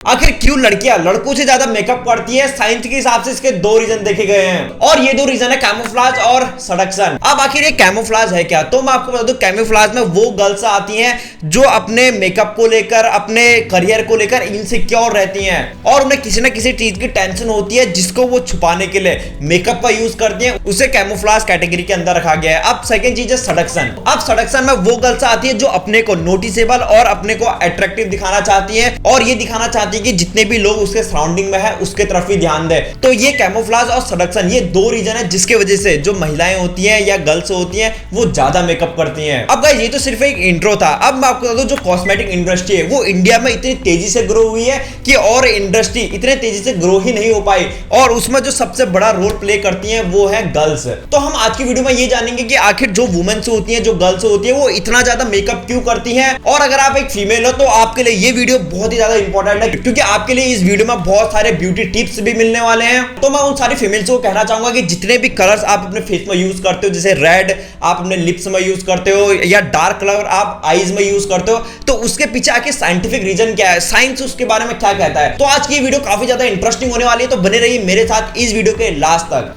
आखिर क्यों लड़कियां लड़कों से ज्यादा मेकअप करती है? साइंस के हिसाब से इसके दो रीजन देखे गए हैं और ये दो रीजन है कैमोफ्लेज और सेडक्शन। अब आखिर ये कैमोफ्लेज है क्या? तो मैं आपको बता दूं, कैमोफ्लेज में वो गर्ल्स आती हैं जो अपने मेकअप को लेकर, अपने करियर को लेकर इनसिक्योर रहती हैं और उन्हें किसी न किसी चीज की टेंशन होती है जिसको वो छुपाने के लिए मेकअप का यूज करती हैं। उसे कैमोफ्लेज कैटेगरी के अंदर रखा गया है। अब सेकंड चीज है सेडक्शन। अब सेडक्शन में वो गर्ल्स आती है जो अपने को नोटिसेबल और अपने को अट्रैक्टिव दिखाना चाहती है और ये दिखाना चाहती है कि जितने भी लोग उसके सराउंडिंग में है उसके तरफ ही ध्यान दे। तो ये कैमोफ्लेज और सेडक्शन, ये दो रीजन है जिसके वजह से जो महिलाएं होती हैं या गर्ल्स होती हैं वो ज्यादा मेकअप करती हैं। अब गाइस ये तो सिर्फ एक इंट्रो था। अब मैं आपको बता दूं, जो कॉस्मेटिक इंडस्ट्री है वो इंडिया में इतनी तेजी से ग्रो हुई है कि और इंडस्ट्री इतने तेजी से ग्रो ही नहीं हो पाई और उसमें जो सबसे बड़ा रोल प्ले करती है वो है गर्ल्स। तो हम आज की वीडियो में ये जानेंगे कि आखिर जो वुमेन्स होती है, जो गर्ल्स होती है, वो इतना ज्यादा मेकअप क्यों करती हैं। और अगर आप एक फीमेल हो तो आपके लिए ये वीडियो बहुत ही ज्यादा इंपॉर्टेंट है क्योंकि आपके लिए इस वीडियो में बहुत सारे ब्यूटी टिप्स भी मिलने वाले हैं। तो मैं उन सारी फीमेल्स को कहना चाहूंगा कि जितने भी कलर्स आप अपने फेस में यूज करते हो, जैसे रेड आप अपने लिप्स में यूज करते हो या डार्क कलर आप आईज में यूज करते हो, तो उसके पीछे आके साइंटिफिक रीजन क्या है, साइंस उसके बारे में क्या कहता है। तो आज की वीडियो काफी ज्यादा इंटरेस्टिंग होने वाली है, तो बने रहिए मेरे साथ इस वीडियो के लास्ट तक।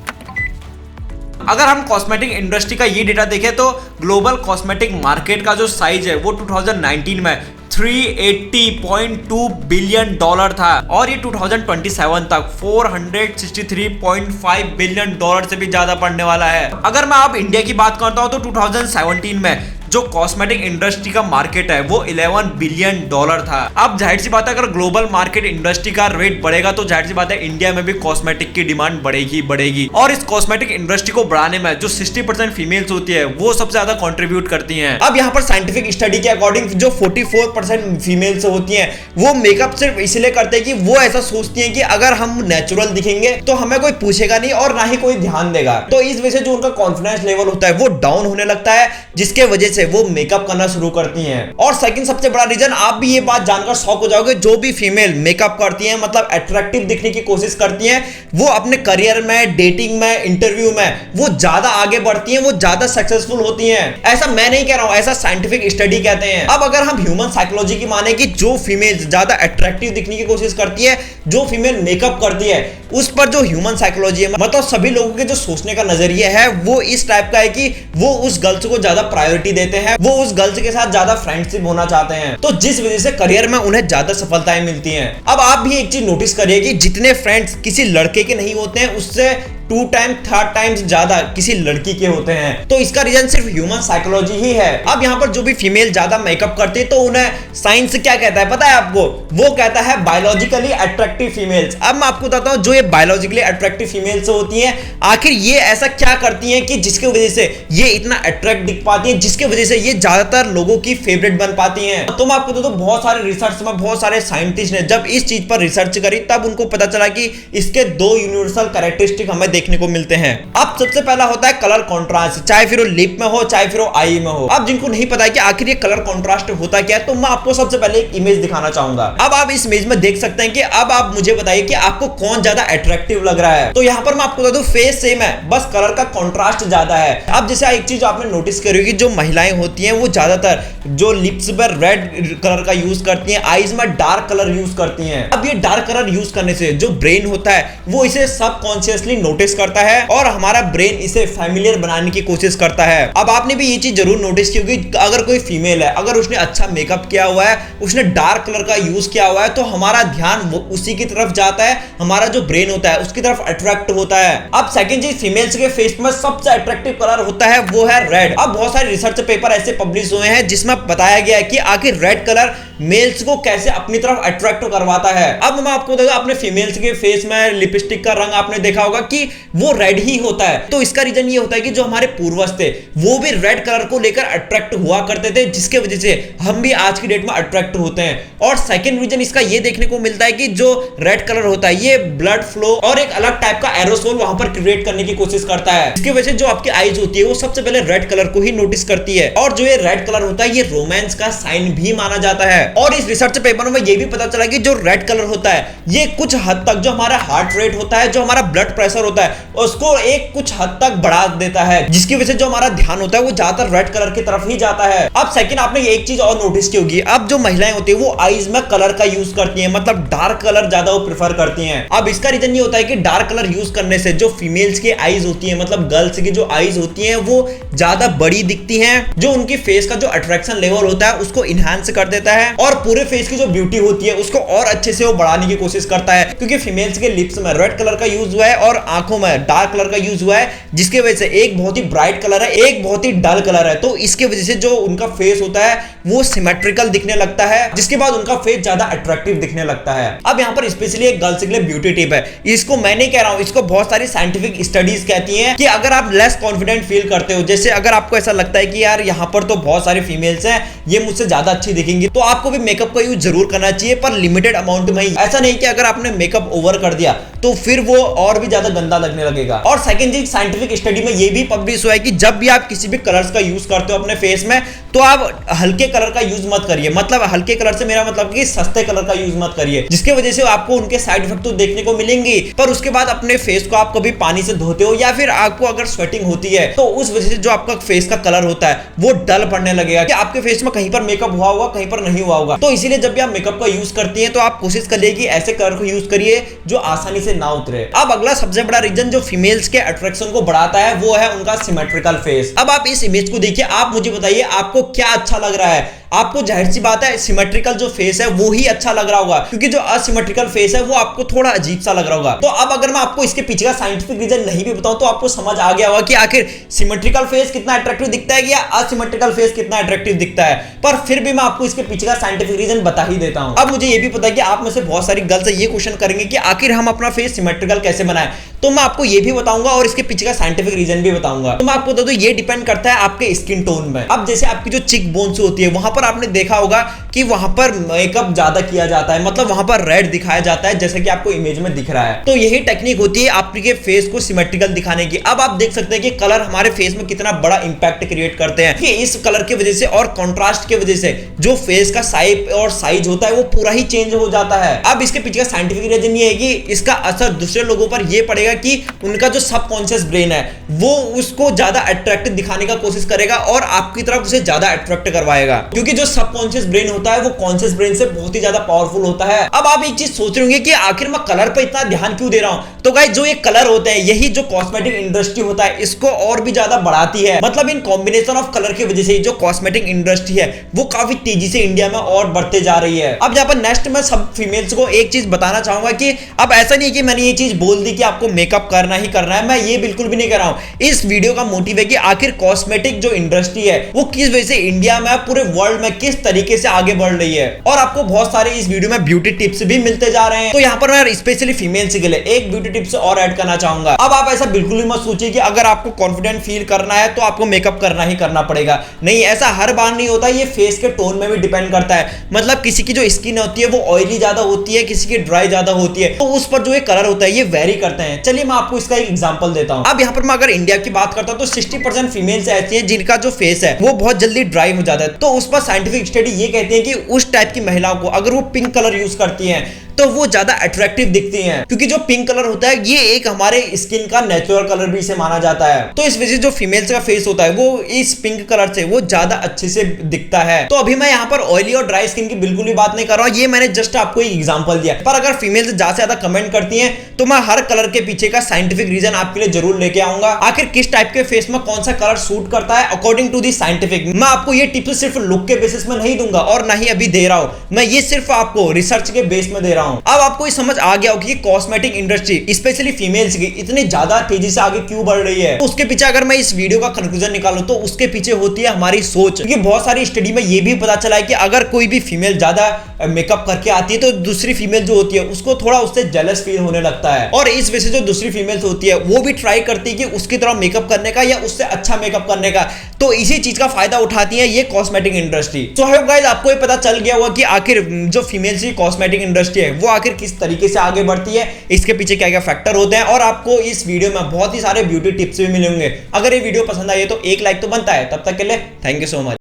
अगर हम कॉस्मेटिक इंडस्ट्री का ये डेटा देखें तो ग्लोबल कॉस्मेटिक मार्केट का जो साइज है वो 2019 में 380.2 बिलियन डॉलर था और ये 2027 तक 463.5 बिलियन डॉलर से भी ज्यादा पड़ने वाला है। अगर मैं आप इंडिया की बात करता हूं तो 2017 में जो कॉस्मेटिक इंडस्ट्री का मार्केट है वो 11 बिलियन डॉलर था। अब जाहिर सी बात है अगर ग्लोबल मार्केट इंडस्ट्री का रेट बढ़ेगा तो जाहिर सी बात है इंडिया में भी कॉस्मेटिक की डिमांड बढ़ेगी और इस कॉस्मेटिक इंडस्ट्री को बढ़ाने में जो 60% फीमेल्स होती है वो सबसे ज्यादा कंट्रीब्यूट करती हैं। अब यहाँ पर साइंटिफिक स्टडी के अकॉर्डिंग जो 44% फीमेल्स होती हैं वो मेकअप सिर्फ इसलिए करते हैं कि वो ऐसा सोचती हैं कि अगर हम नेचुरल दिखेंगे तो हमें कोई पूछेगा नहीं और ना ही कोई ध्यान देगा। तो इस वजह से जो उनका कॉन्फिडेंस लेवल होता है वो डाउन होने लगता है जिसके वजह से वो मेकअप करना शुरू करती हैं। और सेकंड सबसे बड़ा रीजन, आप भी ये बात जानकर शॉक हो जाओगे, जो भी फीमेल मेकअप करती हैं मतलब अट्रैक्टिव दिखने की कोशिश करती हैं वो अपने करियर में, डेटिंग में, इंटरव्यू में वो ज्यादा आगे बढ़ती हैं, वो ज्यादा सक्सेसफुल होती हैं। ऐसा मैं नहीं कह रहा हूं, ऐसा साइंटिफिक स्टडी कहते हैं। अब अगर हम ह्यूमन साइकोलॉजी की माने कि जो फीमेल ज्यादा अट्रैक्टिव दिखने की कोशिश करती है, जो फीमेल मेकअप करती है, उस पर जो ह्यूमन साइकोलॉजी है मतलब सभी लोगों के जो सोचने का नजरिया है वो इस टाइप का है कि वो उस गर्ल्स को ज्यादा प्रायोरिटी देते हैं, वो उस गर्ल्स के साथ ज्यादा फ्रेंडशिप होना चाहते हैं, तो जिस वजह से करियर में उन्हें ज्यादा सफलताएं मिलती हैं। अब आप भी एक चीज नोटिस करिए कि जितने फ्रेंड्स किसी लड़के के नहीं होते हैं उससे 2 टाइम 3 टाइम्स ज्यादा किसी लड़की के होते हैं। तो इसका रीजन सिर्फ ह्यूमन साइकोलॉजी ही है। अब यहाँ पर जो भी फीमेल ज्यादा मेकअप करती है तो उन्हें साइंस क्या कहता है पता है आपको? वो कहता है बायोलॉजिकली अट्रैक्टिव फीमेल्स। अब मैं आपको बताता हूँ जो ये बायोलॉजिकली अट्रैक्टिव फीमेल्स होती हैं आखिर ये ऐसा क्या करती हैं कि जिसकी वजह से ये इतना अट्रैक्ट दिख पाती है, जिसकी वजह से ये ज्यादातर लोगों की फेवरेट बन पाती हैं। तो मैं आपको बताता हूँ बहुत सारे रिसर्च में बहुत सारे साइंटिस्ट ने जब इस चीज पर रिसर्च करी तब उनको पता चला कि इसके 2 यूनिवर्सल कैरेक्टरिस्टिक हमें देखने को मिलते हैं। अब सबसे पहला होता है कलर कंट्रास्ट, चाहे फिर वो लिप में हो चाहे फिर वो आई में हो। अब जिनको नहीं पता है कि आखिर ये कलर कंट्रास्ट होता क्या है तो मैं आपको सबसे पहले एक इमेज दिखाना चाहूंगा। अब आप इस इमेज में देख सकते हैं कि अब आप मुझे बताइए कि आपको कौन ज्यादा अट्रैक्टिव लग रहा है। तो यहाँ पर मैं आपको बता दूं फेस सेम है, बस कलर का कंट्रास्ट ज्यादा है। अब जैसे एक चीज आपने नोटिस करी होगी, जो महिलाएं होती हैं वो ज्यादातर जो लिप्स पर रेड कलर का यूज करती हैं, आईज में डार्क कलर यूज करती हैं। अब ये डार्क कलर यूज करने से जो ब्रेन होता है वो इसे सबकॉन्शियसली नोटिस करता है और हमारा ब्रेन इसे फैमिलियर बनाने की कोशिश करता है। अब आपने भी ये चीज जरूर नोटिस की होगी, अगर कोई फीमेल है, अगर उसने अच्छा मेकअप किया हुआ है, उसने डार्क कलर का यूज किया हुआ है तो हमारा ध्यान उसी की तरफ जाता है, हमारा जो ब्रेन होता है उसकी तरफ अट्रैक्ट होता है। अब सेकंड चीज, फीमेल्स के फेस में सबसे अट्रैक्टिव कलर होता है वो है रेड। अब बहुत सारे रिसर्च पेपर ऐसे पब्लिश हुए हैं जिसमें बताया गया है कि आखिर रेड कलर मेल्स को कैसे अपनी तरफ अट्रैक्ट करवाता है। अब मैं आपको देखा अपने फीमेल्स के फेस में लिपस्टिक का रंग आपने देखा होगा कि वो रेड ही होता है। तो इसका रीजन ये होता है कि जो हमारे पूर्वज थे वो भी रेड कलर को लेकर अट्रैक्ट हुआ करते थे, जिसके वजह से हम भी आज की डेट में अट्रैक्ट होते हैं। और सेकंड रीजन इसका ये देखने को मिलता है कि जो रेड कलर होता है ये ब्लड फ्लो और एक अलग टाइप का एरोसोल वहां पर क्रिएट करने की कोशिश करता है, इसकी वजह से जो आपकी आईज होती है वो सबसे पहले रेड कलर को ही नोटिस करती है। और जो ये रेड कलर होता है ये रोमांस का साइन भी माना जाता है। और इस रिसर्च पेपर में ये भी पता चला कि जो रेड कलर होता है ये कुछ हद तक जो हमारा हार्ट रेट होता है, जो हमारा ब्लड प्रेशर होता होता है उसको एक कुछ हद तक बढ़ा देता है, जिसकी वजह से जो हमारा ध्यान होता है वो ज्यादातर रेड कलर की तरफ ही जाता है। अब सेकंड, आपने एक चीज और नोटिस की होगी, अब जो महिलाएं होती है वो आईज में कलर का यूज करती हैं, मतलब डार्क कलर ज्यादा वो प्रेफर करती हैं। अब इसका रीजन ये होता है कि डार्क कलर यूज करने से जो फीमेल्स की आईज होती है, मतलब गर्ल्स की जो आईज होती हैं वो ज्यादा बड़ी दिखती हैं, जो उनकी फेस का जो अट्रैक्शन लेवल होता है उसको इनहांस कर देता है और पूरे फेस की जो ब्यूटी होती है उसको और अच्छे से वो बढ़ाने की कोशिश करता है, क्योंकि फीमेल्स के लिप्स में रेड कलर का यूज हुआ है और आंखों में डार्क कलर का यूज हुआ है, जिसकी वजह से एक बहुत ही ब्राइट कलर है, एक बहुत ही डल कलर है। तो इसके वजह से जो उनका फेस होता है वो सिमेट्रिकल दिखने लगता है, जिसके बाद उनका फेस ज्यादा अट्रैक्टिव दिखने लगता है। अब यहाँ पर स्पेशली एक गर्ल्स के लिए ब्यूटी टिप है, इसको मैं नहीं कह रहा हूं, इसको बहुत सारी साइंटिफिक स्टडीज कहती हैं कि अगर आप लेस कॉन्फिडेंट फील करते हो, जैसे अगर आपको ऐसा लगता है कि यार यहाँ पर तो बहुत सारे फीमेल्स हैं, ये मुझसे ज्यादा अच्छी दिखेंगी, तो आपको भी मेकअप का यूज जरूर करना चाहिए, पर लिमिटेड अमाउंट में ही। ऐसा नहीं कि अगर आपने मेकअप ओवर कर दिया तो फिर वो और भी ज्यादा गंदा लगने लगेगा। और सेकंड चीज, साइंटिफिक स्टडी में ये भी पब्लिश हुआ है कि जब भी आप किसी भी कलर्स का यूज करते हो अपने फेस में, तो आप हल्के कलर का यूज मत करिए, मतलब हल्के कलर से मेरा मतलब कि सस्ते कलर का यूज मत करिए, जिसकी वजह से आपको उनके साइड इफेक्ट तो देखने को मिलेंगे, पर उसके बाद अपने फेस को आप कभी पानी से धोते हो या फिर आपको अगर स्वेटिंग होती है तो उस वजह से जो आपका फेस का कलर होता है वो डल पड़ने लगेगा, कि आपके फेस में कहीं पर मेकअप हुआ होगा कहीं पर नहीं हुआ होगा। तो इसीलिए जब भी आप मेकअप का यूज करती हैं तो आप कोशिश करिए कि ऐसे कलर को यूज करिए जो आसानी से ना उतरे। अब अगला सबसे बड़ा रीजन जो फीमेल्स के अट्रैक्शन को बढ़ाता है वो है उनका सिमेट्रिकल फेस। अब आप इस इमेज को देखिए, आप मुझे बताइए आपको क्या अच्छा लग रहा है? आपको जाहिर सी बात है सिमेट्रिकल जो फेस है वो ही अच्छा लग रहा होगा, क्योंकि जो असिमेट्रिकल फेस है वो आपको थोड़ा अजीब सा लग रहा होगा। तो अब अगर मैं आपको इसके पीछे का साइंटिफिक रीजन नहीं भी बताऊं तो आपको समझ आ गया होगा कि आखिर सिमेट्रिकल फेस कितना अट्रैक्टिव दिखता है या असिमेट्रिकल फेस कितना अट्रैक्टिव दिखता है। पर फिर भी मैं आपको इसके पीछे का साइंटिफिक रीजन बता ही देता हूं। अब मुझे ये भी पता है कि आप में से बहुत सारी गर्ल्स ये क्वेश्चन करेंगे कि आखिर हम अपना फेस सिमेट्रिकल कैसे बनाएं, तो मैं आपको ये भी बताऊंगा और इसके पीछे का साइंटिफिक रीजन भी बताऊंगा। तो मैं आपको बता दूं ये डिपेंड करता है आपके स्किन टोन में। अब जैसे आपकी जो चिक बोन्स होती है वहां पर आपने देखा होगा कि वहां पर मेकअप ज्यादा किया जाता है, मतलब वहां पर रेड दिखाया जाता है, जैसे कि आपको इमेज में दिख रहा है। तो यही टेक्निक होती है आपके फेस को सिमेट्रिकल दिखाने की। अब आप देख सकते हैं कि कलर हमारे फेस में कितना बड़ा इंपैक्ट क्रिएट करते हैं, कि इस कलर की वजह से और कंट्रास्ट की वजह से जो फेस का शेप और साइज होता है वो पूरा ही चेंज हो जाता है। अब इसके पीछे का साइंटिफिक रीजन ये है कि इसका असर दूसरे लोगों पर ये पड़ेगा कि उनका जो सबकॉन्शियस ब्रेन है वो उसको ज्यादा अट्रैक्टिव दिखाने का कोशिश करेगा और आपकी तरफ उसे ज्यादा अट्रैक्ट करवाएगा, क्योंकि जो सबकॉन्शियस ब्रेन होता है वो कॉन्शियस ब्रेन से बहुत ही ज्यादा पावरफुल होता है। अब आप एक चीज सोच रहे होंगे कि आखिर मैं कलर पे इतना ध्यान क्यों दे रहा हूं? तो गाइस जो ये कलर होते हैं यही जो कॉस्मेटिक इंडस्ट्री होता है इसको और भी ज्यादा बढ़ाती है, मतलब इन कॉम्बिनेशन ऑफ कलर की वजह से जो कॉस्मेटिक इंडस्ट्री है वो काफी तेजी से इंडिया में और बढ़ते जा रही है। अब यहाँ पर नेक्स्ट मैं सब फीमेल्स को एक चीज बताना चाहूंगा कि अब ऐसा नहीं है कि मैंने ये चीज बोल दी कि आपको मेकअप करना ही करना है, मैं ये बिल्कुल भी नहीं कर रहा हूं। इस वीडियो का मोटिव है कि आखिर कॉस्मेटिक जो इंडस्ट्री है वो किस वजह से इंडिया में पूरे वर्ल्ड में किस तरीके से आगे बढ़ रही है, और आपको बहुत सारे इस वीडियो में ब्यूटी टिप्स भी मिलते जा रहे हैं। तो यहाँ पर मैं स्पेशली फीमेल्स के लिए एक ब्यूटी टिप्स और ऐड करना चाहूंगा। अब आप ऐसा बिल्कुल भी मत सोचिए कि अगर आपको कॉन्फिडेंट फील करना है तो आपको मेकअप करना ही करना पड़ेगा, नहीं, ऐसा हर बार नहीं होता। ये फेस के टोन में भी डिपेंड करता है, मतलब किसी की जो स्किन होती है वो ऑयली ज्यादा होती है, किसी की ड्राई ज्यादा होती है, तो उस पर जो ये कलर होता है ये वेरी करते हैं। चलिए मैं आपको इसका एक एग्जांपल देता हूं। अब यहाँ पर मैं अगर इंडिया की बात करता हूं तो 60% फीमेल्स ऐसी हैं जिनका जो फेस है वो बहुत जल्दी ड्राई हो जाता है। तो उस पर साइंटिफिक स्टडी ये कहती है कि उस टाइप की महिलाओं को अगर वो पिंक कलर यूज करती हैं तो वो ज्यादा अट्रैक्टिव दिखती हैं, क्योंकि जो पिंक कलर होता है ये एक हमारे स्किन का नेचुरल कलर भी इसे माना जाता है। तो इस वजह से जो फीमेल्स का फेस होता है वो इस पिंक कलर से वो ज्यादा अच्छे से दिखता है। तो अभी मैं यहाँ पर ऑयली और ड्राई स्किन की बिल्कुल भी बात नहीं कर रहा हूँ, ये मैंने जस्ट आपको एक एग्जांपल दिया। पर अगर फीमेल्स ज्यादा से ज्यादा कमेंट करती हैं तो मैं हर कलर के पीछे का साइंटिफिक रीजन आपके लिए जरूर लेके आऊंगा। आखिर किस टाइप के फेस में कौन सा कलर सूट करता है अकॉर्डिंग टू दी साइंटिफिक। मैं आपको ये टिप्स सिर्फ लुक के बेसिस में नहीं दूंगा और ना ही अभी दे रहा हूं, मैं ये सिर्फ आपको रिसर्च के बेस में दे रहा हूं। अब आपको समझ आ गया होगा कि कॉस्मेटिक इंडस्ट्री स्पेशली फीमेल्स की इतनी ज्यादा तेजी से आगे क्यों बढ़ रही है। तो उसके पीछे अगर मैं इस वीडियो का कंक्लूजन निकालूं तो उसके पीछे होती है हमारी सोच, क्योंकि बहुत सारी स्टडी में ये भी पता चला है कि अगर कोई भी फीमेल ज्यादा मेकअप करके आती है तो दूसरी फीमेल जो होती है उसको थोड़ा उससे जेलस फील होने लगता है, और इस वजह से जो दूसरी फीमेल्स होती है वो भी ट्राई करती है कि उसकी तरह मेकअप करने का या उससे अच्छा मेकअप करने का। तो इसी चीज का फायदा उठाती है ये cosmetic industry. So I hope guys आपको ये पता चल गया होगा कि आखिर जो फीमेल्स की कॉस्मेटिक इंडस्ट्री है वो आखिर किस तरीके से आगे बढ़ती है, इसके पीछे क्या क्या फैक्टर होते हैं, और आपको इस वीडियो में बहुत ही सारे ब्यूटी टिप्स भी मिलेंगे। अगर ये वीडियो पसंद आई है तो एक लाइक तो बनता है। तब तक के लिए थैंक यू सो मच।